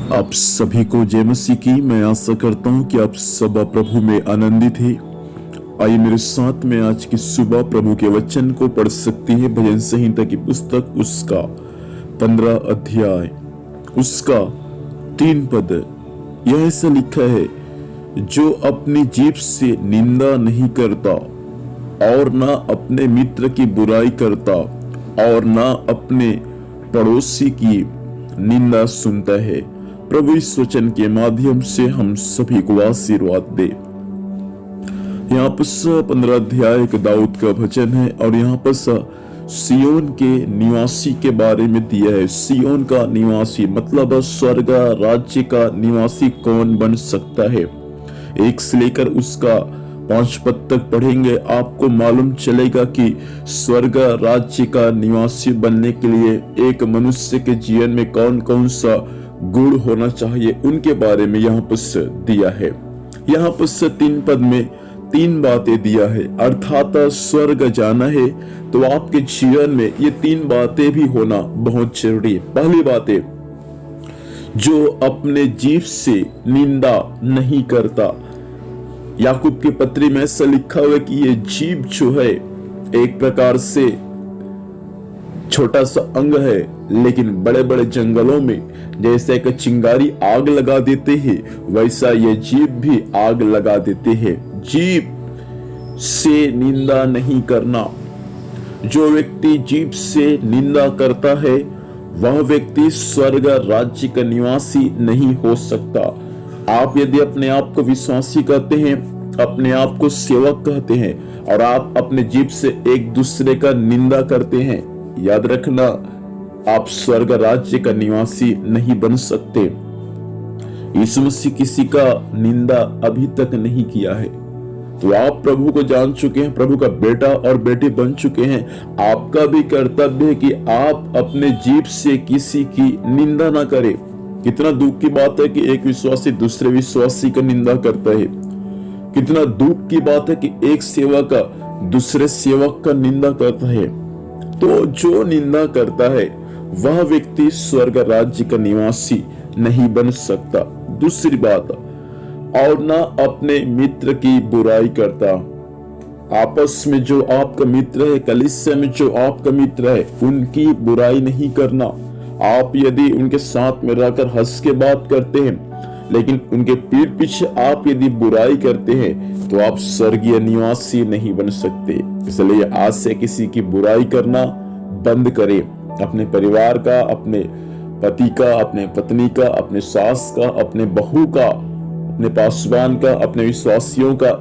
आप सभी को जय मसीह की। मैं आशा करता हूं कि आप सब प्रभु में आनंदित हैं। आइए मेरे साथ में आज की सुबह प्रभु के वचन को पढ़ सकती है। भजन संहिता की पुस्तक उसका 15 अध्याय उसका 3 पद। यह ऐसा लिखा है, जो अपनी जीभ से निंदा नहीं करता और ना अपने मित्र की बुराई करता और ना अपने पड़ोसी की निंदा सुनता है। प्रभु इस वचन के माध्यम से हम सभी को आशीर्वाद दे। यहाँ पर 15 अध्याय एक दाऊद का भजन है और यहाँ पर सियोन के निवासी के बारे में दिया है। सियोन का निवासी मतलब स्वर्ग राज्य का निवासी कौन बन सकता है। 1 से लेकर उसका 5 पद तक पढ़ेंगे, आपको मालूम चलेगा कि स्वर्ग राज्य का निवासी बनने के लिए एक मनुष्य के जीवन में कौन कौन सा गुण होना चाहिए, उनके बारे में यहाँ पर दिया है। यहाँ पर 3 पद में 3 बातें दिया है, अर्थात स्वर्ग जाना है तो आपके जीवन में ये 3 बातें भी होना बहुत जरूरी है। पहली बात है, जो अपने जीभ से निंदा नहीं करता। याकूब की पत्री में ऐसा लिखा हुआ है कि ये जीभ जो है एक प्रकार से छोटा सा अंग है, लेकिन बड़े बड़े जंगलों में जैसे एक चिंगारी आग लगा देते हैं, वैसा ये जीभ भी आग लगा देते हैं। जीभ से निंदा नहीं करना। जो व्यक्ति जीभ से निंदा करता है वह व्यक्ति स्वर्ग राज्य का निवासी नहीं हो सकता। आप यदि अपने आप को विश्वासी कहते हैं, अपने आप को सेवक कहते हैं और आप अपने जीभ से एक दूसरे का निंदा करते हैं, याद रखना आप स्वर्ग राज्य का निवासी नहीं बन सकते। यीशु मसीह किसी का निंदा अभी तक नहीं किया है, तो आप प्रभु को जान चुके हैं, प्रभु का बेटा और बेटी बन चुके हैं। आपका भी कर्तव्य है कि आप अपने जीभ से किसी की निंदा ना करें। कितना दुख की बात है कि एक विश्वासी दूसरे विश्वासी का निंदा करता है। कितना दुख की बात है कि एक सेवक दूसरे सेवक का निंदा करता है। तो जो निंदा करता है वह व्यक्ति स्वर्ग राज्य का निवासी नहीं बन सकता। दूसरी बात, और ना अपने मित्र की बुराई करता। आपस में जो आपका मित्र है, कलीसिया में जो आपका मित्र है, उनकी बुराई नहीं करना। आप यदि उनके साथ में रहकर हंस के बात करते हैं, लेकिन उनके पीठ पीछे आप यदि बुराई करते हैं, तो आप स्वर्गीय निवासी नहीं बन सकते। इसलिए आज से किसी की बुराई करना बंद करें। अपने परिवार का, अपने पति का, अपने पत्नी का, अपने सास का, अपने बहू का, अपने पासवान का, अपने विश्वासियों का,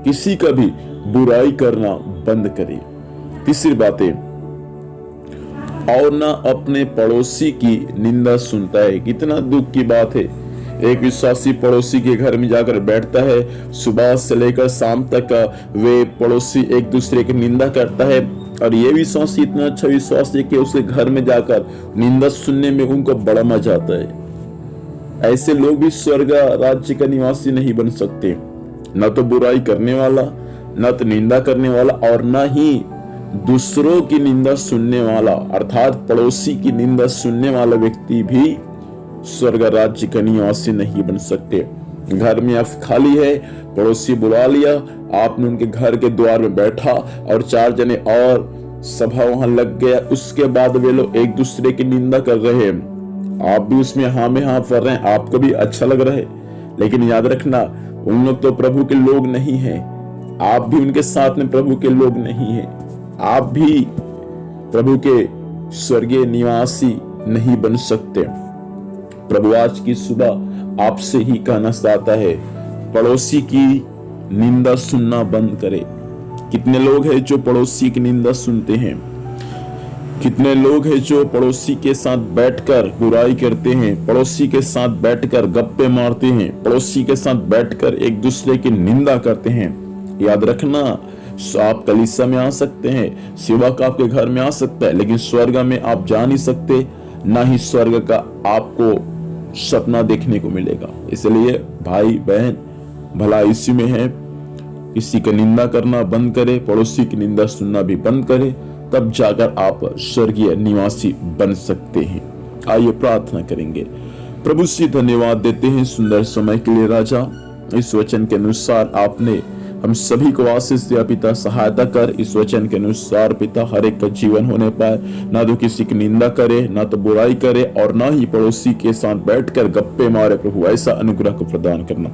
किसी का भी बुराई करना बंद करें। तीसरी बात है, और ना अपने पड़ोसी की निंदा सुनता है। कितना दुख की बात है, एक विश्वासी पड़ोसी के घर में जाकर बैठता है, सुबह से लेकर शाम तक वे पड़ोसी एक दूसरे की निंदा करता है, और ये विश्वासी इतना अच्छा विश्वासी है कि उसके घर में जाकर निंदा सुनने में उनको बड़ा मजा आता है। ऐसे लोग भी स्वर्ग राज्य का निवासी नहीं बन सकते। न तो बुराई करने वाला, न तो निंदा करने वाला, और न ही दूसरों की निंदा सुनने वाला, अर्थात पड़ोसी की निंदा सुनने वाला व्यक्ति भी स्वर्ग राज्य का निवासी नहीं बन सकते। घर में आप खाली है, पड़ोसी बुला लिया, आपने उनके घर के द्वार में बैठा और 4 जने और सभा वहां लग गया, उसके बाद वे लोग एक दूसरे की निंदा कर रहे हैं, आप भी उसमें हाँ में हाँ कर रहे हैं, आपको भी अच्छा लग रहा है, लेकिन याद रखना उन लोग तो प्रभु के लोग नहीं हैं, आप भी उनके साथ में प्रभु के लोग नहीं हैं, आप भी प्रभु के स्वर्गीय निवासी नहीं बन सकते। प्रभु आज की सुबह आपसे ही कहना चाहता है, पड़ोसी की निंदा सुनना बंद करें। कितने लोग हैं जो पड़ोसी की निंदा सुनते हैं, कितने लोग हैं जो पड़ोसी के साथ बैठकर बुराई करते हैं, पड़ोसी के साथ बैठकर गप्पे मारते हैं, पड़ोसी के साथ बैठकर एक दूसरे की निंदा करते हैं। याद रखना, आप कलीसिया में आ सकते हैं, सेवक आपके घर में आ सकता है, लेकिन स्वर्ग में आप जा नहीं सकते, ना ही स्वर्ग का आपको सपना देखने को मिलेगा। इसलिए भाई बहन, भला इसी में है, किसी का निंदा करना बंद करे, पड़ोसी की निंदा सुनना भी बंद करे, तब जाकर आप स्वर्गीय निवासी बन सकते हैं। आइए प्रार्थना करेंगे। प्रभु से धन्यवाद देते हैं सुंदर समय के लिए राजा। इस वचन के अनुसार आपने हम सभी को आशीष दिया पिता, सहायता कर इस वचन के अनुसार पिता हर एक का जीवन होने पाए, ना तो किसी की निंदा करे, ना तो बुराई करे, और ना ही पड़ोसी के साथ बैठकर गप्पे मारे। प्रभु ऐसा अनुग्रह को प्रदान करना,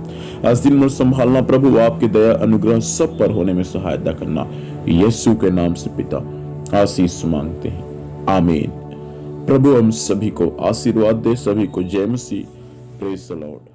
आज दिन भर संभालना प्रभु, आपकी दया अनुग्रह सब पर होने में सहायता करना, यीशु के नाम से पिता आशीष मांगते हैं, आमीन। प्रभु हम सभी को आशीर्वाद दे, सभी को जय मसीह। Praise the Lord.